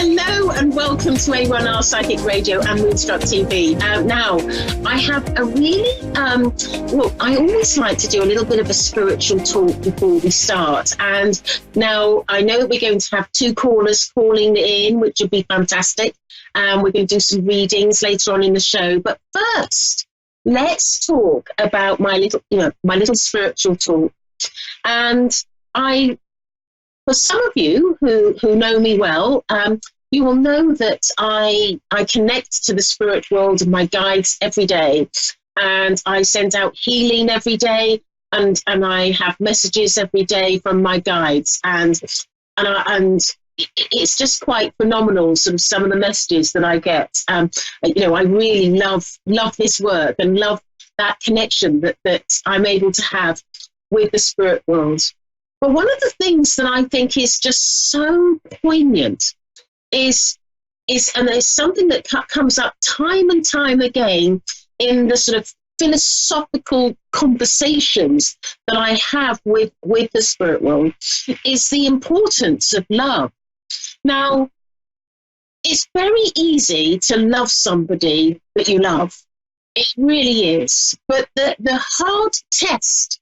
Hello and welcome to A1R Psychic Radio and Moonstruck TV. Now, I have a really, I always like to do a little bit of a spiritual talk before we start. And now I know that we're going to have 2 callers calling in, which would be fantastic. We're going to do some readings later on in the show. But first, let's talk about my little spiritual talk. And for some of you who know me well, you will know that I connect to the spirit world of my guides every day, and I send out healing every day, and I have messages every day from my guides, and it's just quite phenomenal. Sort of some of the messages that I get. I really love this work and love that connection that I'm able to have with the spirit world. But one of the things that I think is just so poignant is and there's something that comes up time and time again in the sort of philosophical conversations that I have with the spirit world, is the importance of love. Now, it's very easy to love somebody that you love. It really is. But the hard test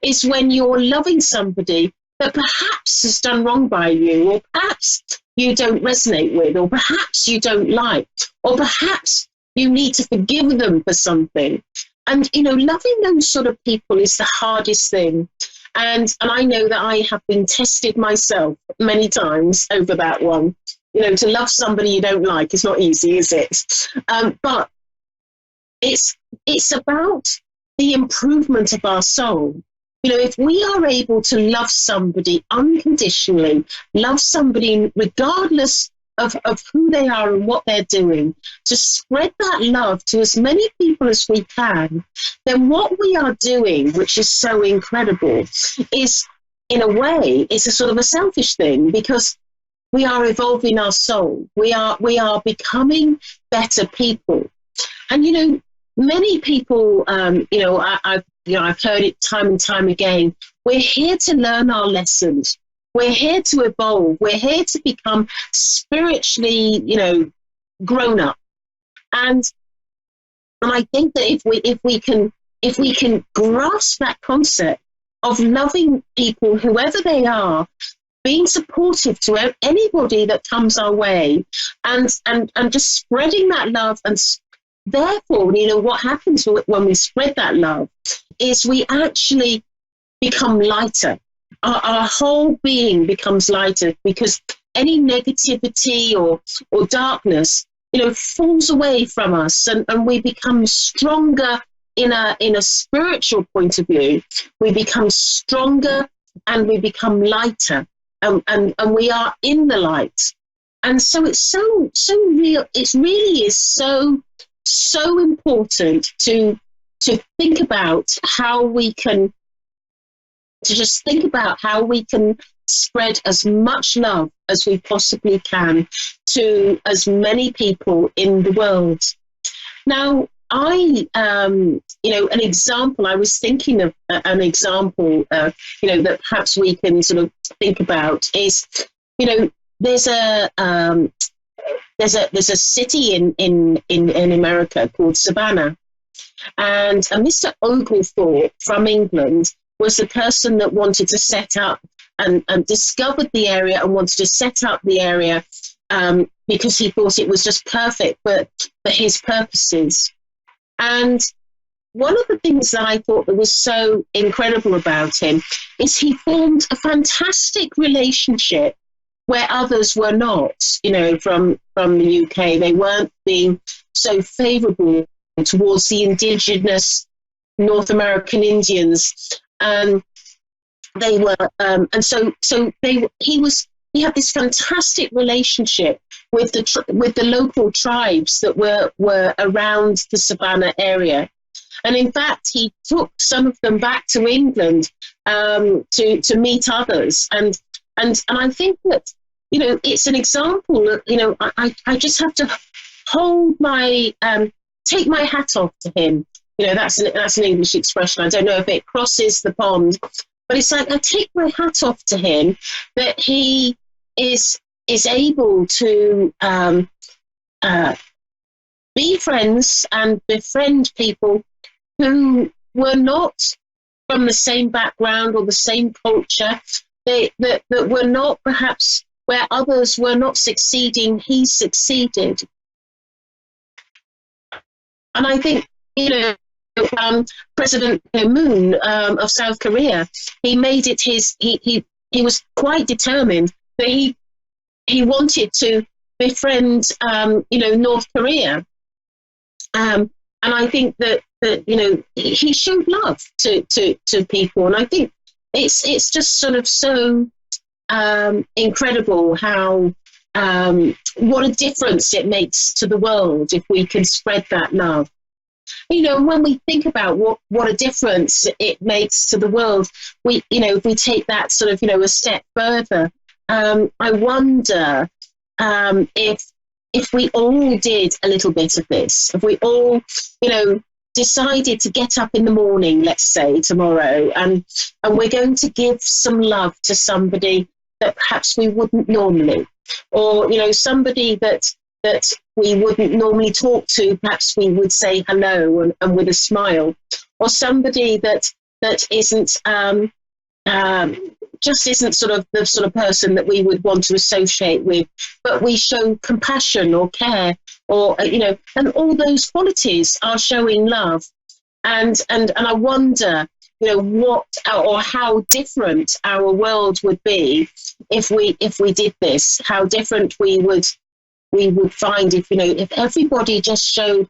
is when you're loving somebody that perhaps has done wrong by you, or perhaps you don't resonate with, or perhaps you don't like, or perhaps you need to forgive them for something. And, loving those sort of people is the hardest thing. And I know that I have been tested myself many times over that one. To love somebody you don't like is not easy, is it? But it's about the improvement of our soul. If we are able to love somebody unconditionally, love somebody regardless of who they are and what they're doing, to spread that love to as many people as we can, then what we are doing, which is so incredible, is, in a way, it's a sort of a selfish thing, because we are evolving our soul. We are becoming better people. And, many people, I've heard it time and time again. We're here to learn our lessons. We're here to evolve. We're here to become spiritually, grown up. And I think that if we can grasp that concept of loving people, whoever they are, being supportive to anybody that comes our way, and just spreading that love, and therefore, what happens when we spread that love is we actually become lighter. Our whole being becomes lighter, because any negativity or darkness, falls away from us, and we become stronger in a spiritual point of view. We become stronger and we become lighter, and we are in the light. And so it's so real. It really is so important to think about how we can spread as much love as we possibly can to as many people in the world. Now, an example, I was thinking of an example, that perhaps we can sort of think about is, there's a city in America called Savannah, and Mr. Oglethorpe from England was the person that wanted to set up and discovered the area and wanted to set up the area because he thought it was just perfect for his purposes. And one of the things that I thought that was so incredible about him is he formed a fantastic relationship where others were not, from the UK. They weren't being so favourable towards the indigenous North American Indians. They were, and so he had this fantastic relationship with the local tribes that were around the Savannah area. And in fact, he took some of them back to England to meet others. And I think that, it's an example that, I just have to take my hat off to him. That's an English expression. I don't know if it crosses the pond, but it's like I take my hat off to him that he is is able to be friends and befriend people who were not from the same background or the same culture, that were not perhaps where others were not succeeding, he succeeded. And I think, President Moon of South Korea, he made it his, he was quite determined that he wanted to befriend, North Korea. And I think that he showed love to people. And I think it's just sort of so incredible how, what a difference it makes to the world if we can spread that love. When we think about what a difference it makes to the world, if we take that sort of, a step further, I wonder if we all did a little bit of this, if we all, decided to get up in the morning, let's say tomorrow, and we're going to give some love to somebody that perhaps we wouldn't normally, or, somebody that we wouldn't normally talk to, perhaps we would say hello and with a smile, or somebody that isn't, just isn't sort of the sort of person that we would want to associate with, but we show compassion or care, or and all those qualities are showing love. And I wonder, what or how different our world would be if we did this. How different we would find if everybody just showed,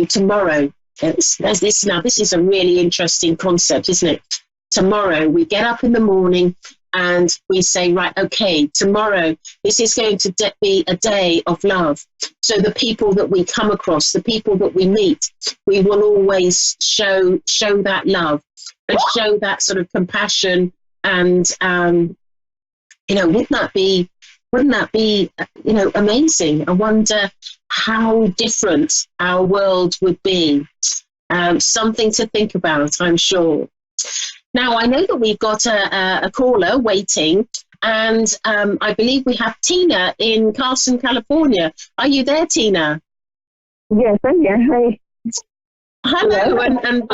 tomorrow. This is a really interesting concept, isn't it? Tomorrow we get up in the morning and we say, right, okay, tomorrow this is going to be a day of love. So the people that we come across, the people that we meet, we will always show that love and show that sort of compassion. And wouldn't that be amazing? I wonder how different our world would be. Something to think about, I'm sure. Now, I know that we've got a caller waiting, and I believe we have Tina in Carson, California. Are you there, Tina? Yes, I'm here. Hi. Hello, and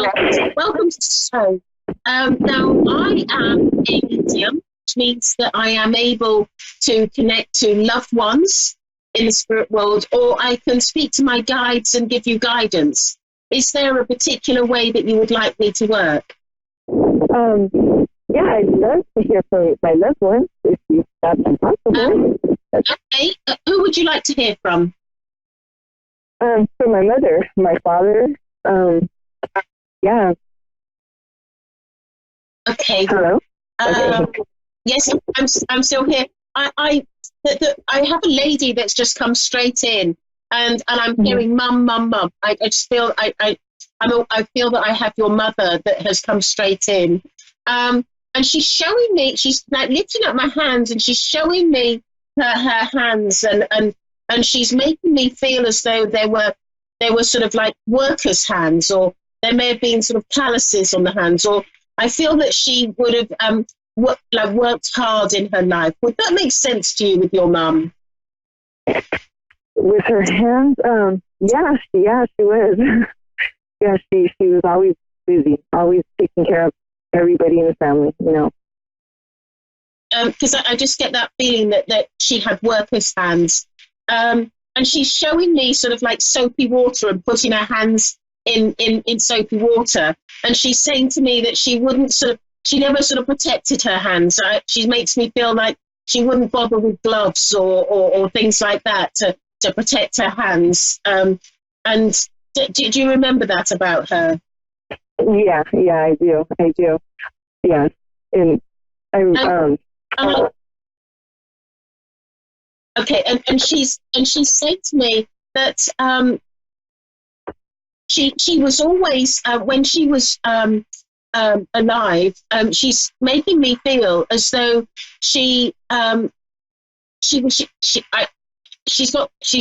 welcome to the show. Now, I am a medium, which means that I am able to connect to loved ones in the spirit world, or I can speak to my guides and give you guidance. Is there a particular way that you would like me to work? Yeah, I'd love to hear from my loved ones, if that's possible. Okay, who would you like to hear from? For my mother, my father, yeah. Okay. Hello? Okay. Yes, I'm still here. I have a lady that's just come straight in, and I'm hearing mum, mum, mum. I just feel I feel that I have your mother that has come straight in. And she's showing me, she's like lifting up my hands, and she's showing me her hands, and she's making me feel as though they were sort of like workers' hands, or there may have been sort of calluses on the hands, or I feel that she would have worked hard in her life. Would that make sense to you with your mum? With her hands, yeah, she was. Yeah, she was always busy, always taking care of everybody in the family, Because I just get that feeling that she had workers' hands. And she's showing me sort of like soapy water and putting her hands in soapy water. And she's saying to me that she never sort of protected her hands. She makes me feel like she wouldn't bother with gloves or things like that to protect her hands. And do you remember that about her? Yeah, I do. Yeah, and okay, and she's saying to me that she was always when she was alive. She's making me feel as though she's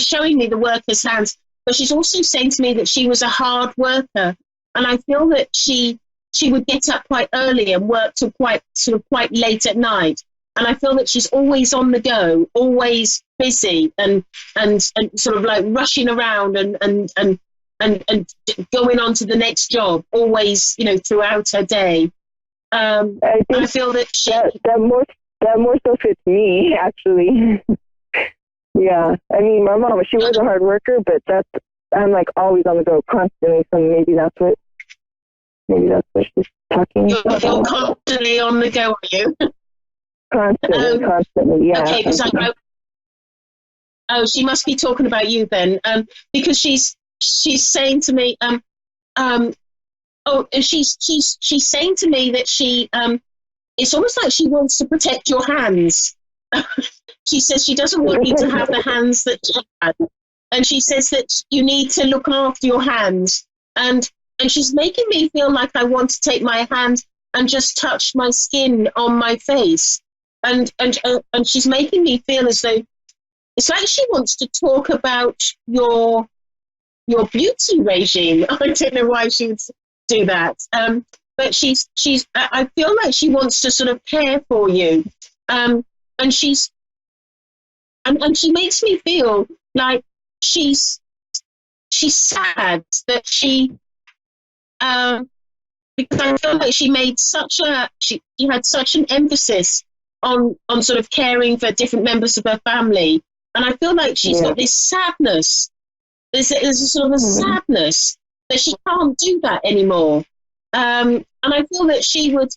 showing me the worker's hands, but she's also saying to me that she was a hard worker, and I feel that she would get up quite early and work till quite late at night. And I feel that she's always on the go, always busy, and sort of like rushing around and going on to the next job, always, throughout her day. I feel that that more so fits me, actually. Yeah, I mean, my mom, she was a hard worker, but I'm like always on the go, constantly. So maybe that's what she's talking about. You're constantly on the go, are you? Constantly, yeah. Okay, because she must be talking about you then, because she's saying to me, she's saying to me that it's almost like she wants to protect your hands. She says she doesn't want you to have the hands that she had. And she says that you need to look after your hands. And she's making me feel like I want to take my hand and just touch my skin on my face. And she's making me feel as though it's like she wants to talk about your beauty regime. I don't know why she would do that. But I feel like she wants to sort of care for you. And she makes me feel like she's sad that she, because I feel like she had such an emphasis on sort of caring for different members of her family. And I feel like she's got this sadness. There's a sort of a sadness that she can't do that anymore. And I feel that she would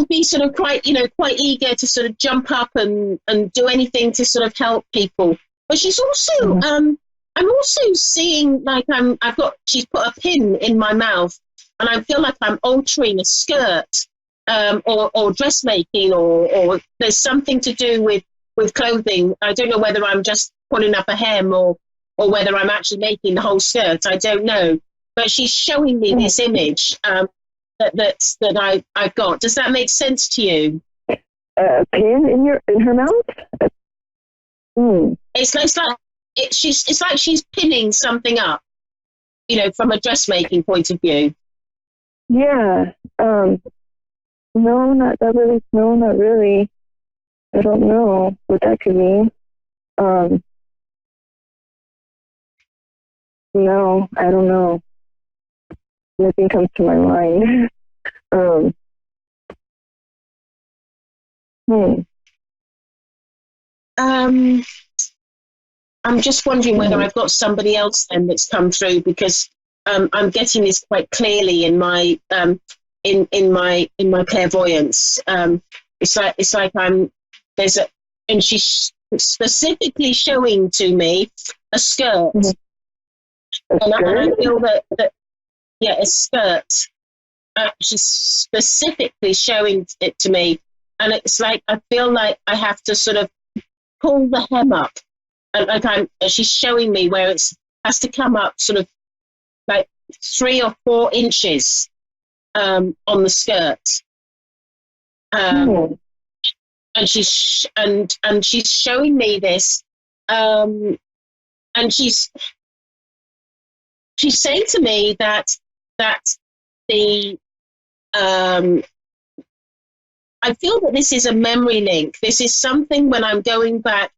be sort of quite eager to sort of jump up and do anything to sort of help people. But she's also, I'm also seeing like she's put a pin in my mouth, and I feel like I'm altering a skirt, or dressmaking, or there's something to do with clothing. I don't know whether I'm just pulling up a hem or whether I'm actually making the whole skirt. I don't know. But she's showing me this image that I've got. Does that make sense to you? A pin in her mouth? It's like she's pinning something up, from a dressmaking point of view. Yeah. No, not really. No, not really. I don't know what that could mean. No, I don't know. Nothing comes to my mind. I'm just wondering whether I've got somebody else then that's come through, because I'm getting this quite clearly in my in my clairvoyance. It's like and she's specifically showing to me a skirt. And I feel that a skirt. She's specifically showing it to me, and it's like I feel like I have to sort of pull the hem up, and like she's showing me where it has to come up, sort of like 3 or 4 inches on the skirt. And she's showing me this, and she's saying to me that the I feel that this is a memory link. This is something when I'm going back,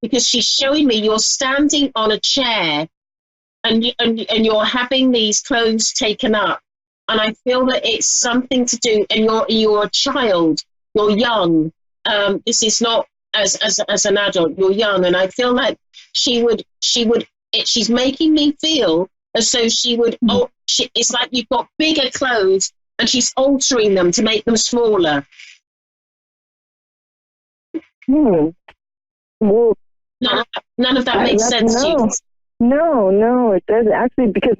because she's showing me you're standing on a chair and you're having these clothes taken up, and I feel that it's something to do. And you're a child, you're young. This is not as an adult. You're young, and I feel like she's making me feel as though she would. It's like you've got bigger clothes, and she's altering them to make them smaller. Well, none of that makes sense to you. No, it doesn't actually, because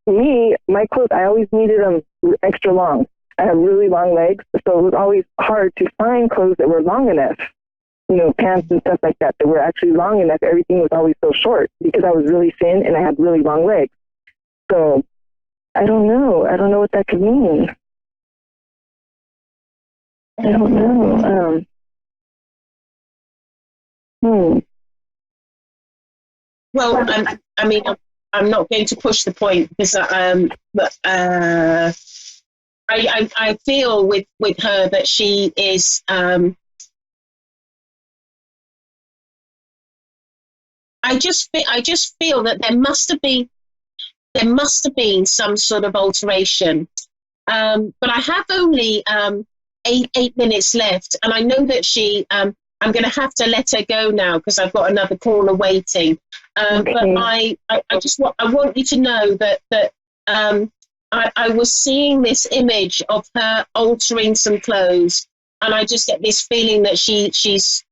me, my clothes, I always needed them extra long. I have really long legs, so it was always hard to find clothes that were long enough. Pants and stuff like that were actually long enough. Everything was always so short because I was really thin and I had really long legs. So I don't know. I don't know what that could mean. I don't know. Well, I'm not going to push the point because I feel with her that she is. I just feel that there must have been some sort of alteration. But I have only 8 minutes left, and I know that I'm going to have to let her go now because I've got another caller waiting. Okay. But I want you to know that I was seeing this image of her altering some clothes, and I just get this feeling that she's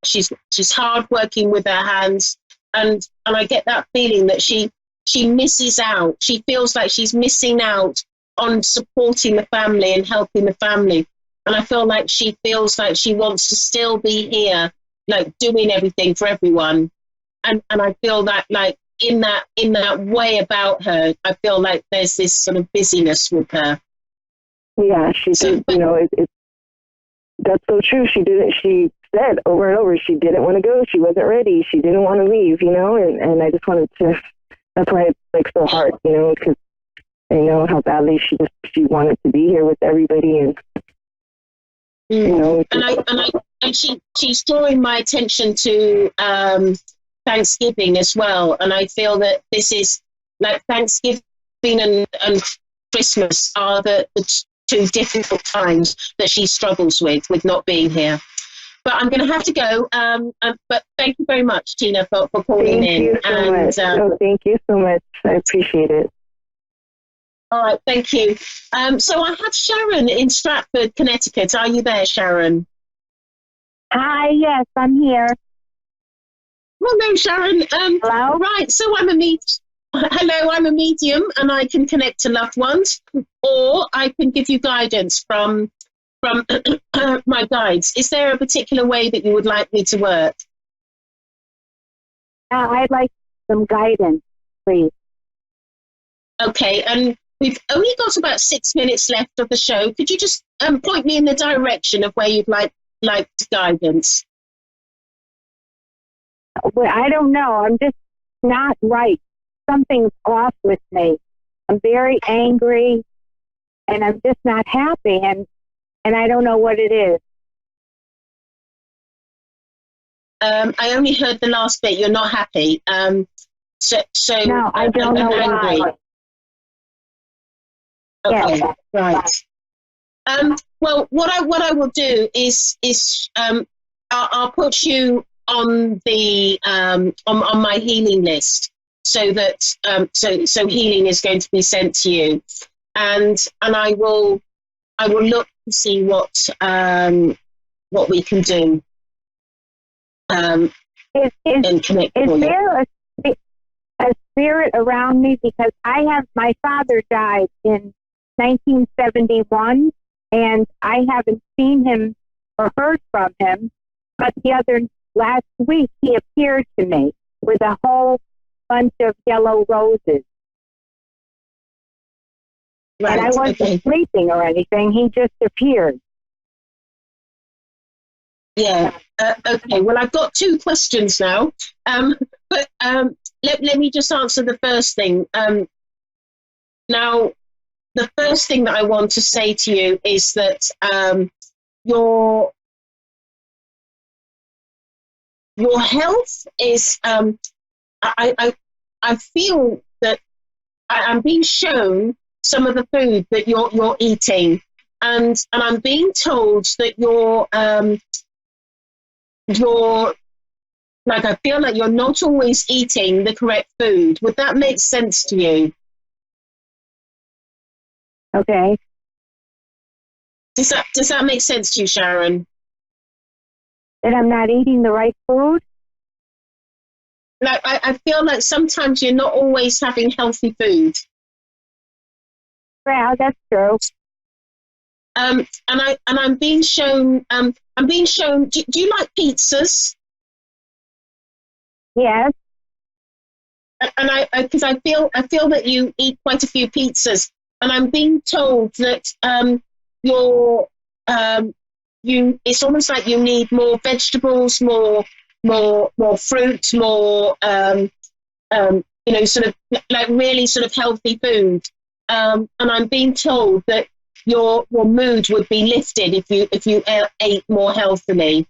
hard working with her hands, and I get that feeling that she misses out. She feels like she's missing out on supporting the family and helping the family. And I feel like she feels like she wants to still be here, like doing everything for everyone. And I feel that like in that way about her, I feel like there's this sort of busyness with her. Yeah, she did, that's so true. She said over and over she didn't want to go, she wasn't ready, she didn't want to leave, and I just wanted to, that's why it's like so hard, because I know how badly she wanted to be here with everybody, and and she's drawing my attention to Thanksgiving as well, and I feel that this is like Thanksgiving and Christmas are the two difficult times that she struggles with not being here. But I'm going to have to go. But thank you very much, Tina, for calling in. Thank you so much. I appreciate it. All right, thank you. So I have Sharon in Stratford, Connecticut. Are you there, Sharon? Hi, yes, I'm here. Hello, Sharon. Hello? Right, so I'm a medium, and I can connect to loved ones, or I can give you guidance from my guides. Is there a particular way that you would like me to work? I'd like some guidance, please. Okay, and we've only got about 6 minutes left of the show. Could you just point me in the direction of where you'd like guidance? Well, I don't know. I'm just not right. Something's off with me. I'm very angry, and I'm just not happy, and I don't know what it is. I only heard the last bit. You're not happy. So no, I don't know why. Okay, yes. Right. Well, what I will do is I'll put you on the on my healing list, so that so healing is going to be sent to you, and I will look to see what we can do. And connect. Is there a spirit around me? Because my father died in 1971, and I haven't seen him or heard from him. But last week he appeared to me with a whole bunch of yellow roses. Right, and I wasn't sleeping or anything. He just appeared. Yeah. Okay. Well, I've got 2 questions now. But let me just answer the first thing. Now, the first thing that I want to say to you is that your health is. I feel that I'm being shown some of the food that you're eating, and I'm being told that you're like, I feel like you're not always eating the correct food. Would that make sense to you? Okay. Does that make sense to you, Sharon? That I'm not eating the right food? Like, I feel like sometimes you're not always having healthy food. Yeah, that's true. And I'm being shown. Do you like pizzas? Yes. And because I feel that you eat quite a few pizzas, and I'm being told that it's almost like you need more vegetables, more fruit, more sort of like really sort of healthy food. And I'm being told that your mood would be lifted if you ate more healthily.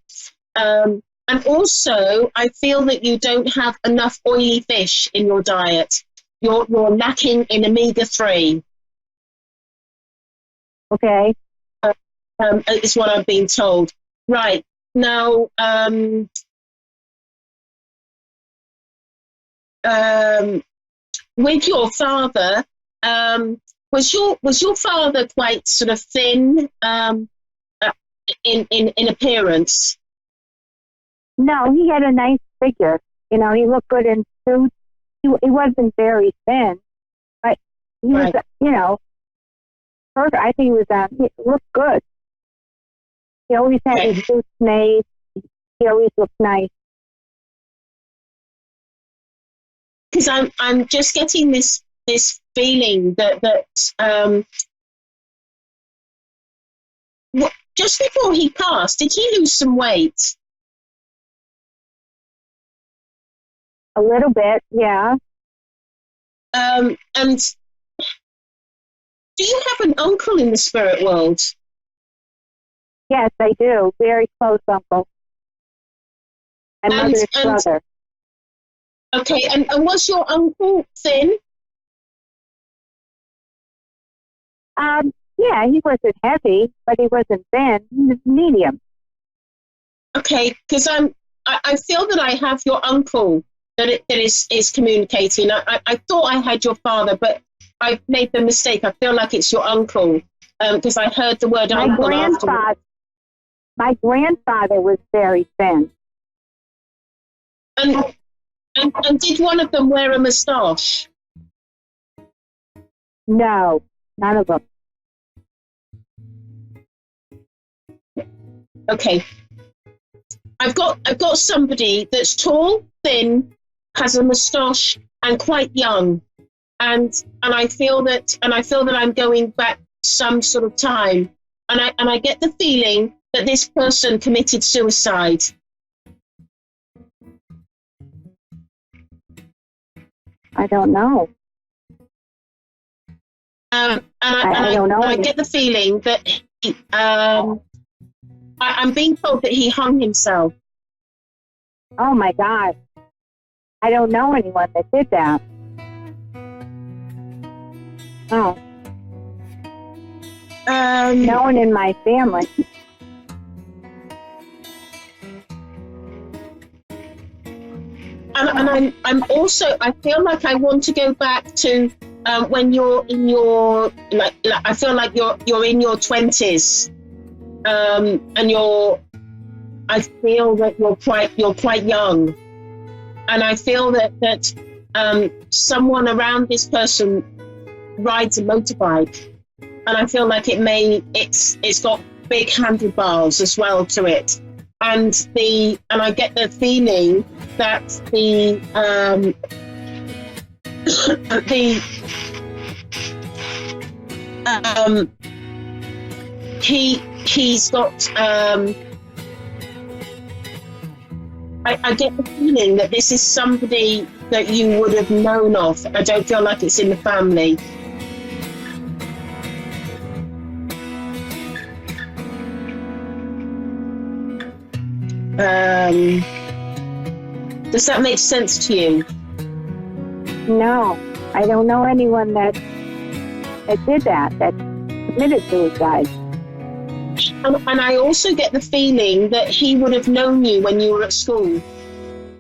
And also, I feel that you don't have enough oily fish in your diet. You're lacking in omega-3. Okay. Is what I've been told. Right now, with your father, was your father quite sort of thin in appearance? No, he had a nice figure. You know, he looked good in suits. He wasn't very thin, but he was, you know, perfect. I think he looked good. He always had his suits made. He always looked nice. Because I'm just getting this feeling that just before he passed, did he lose some weight? A little bit, yeah. And do you have an uncle in the spirit world? Yes, I do. Very close uncle. And mother's brother. Okay, and was your uncle thin? Yeah, he wasn't heavy, but he wasn't thin. He was medium. Okay, because I feel that I have your uncle that is communicating. I thought I had your father, but I made the mistake. I feel like it's your uncle because I heard the word uncle. My grandfather was very thin. And did one of them wear a moustache? No, none of them. Okay. I've got somebody that's tall, thin, has a moustache, and quite young, and I feel that I'm going back some sort of time, and I get the feeling that this person committed suicide. I don't know. I don't know. I get the feeling that I'm being told that he hung himself. Oh my God. I don't know anyone that did that. Oh. No one in my family. And I'm also, I feel like I want to go back to when you're in your, like I feel like you're in your 20s, and I feel that you're quite young, and I feel that someone around this person rides a motorbike, and I feel like it's got big handlebars as well to it, and I get the feeling that he's got I get the feeling that this is somebody that you would have known of. I don't feel like it's in the family. Does that make sense to you? No, I don't know anyone that did that committed suicide. And I also get the feeling that he would have known you when you were at school.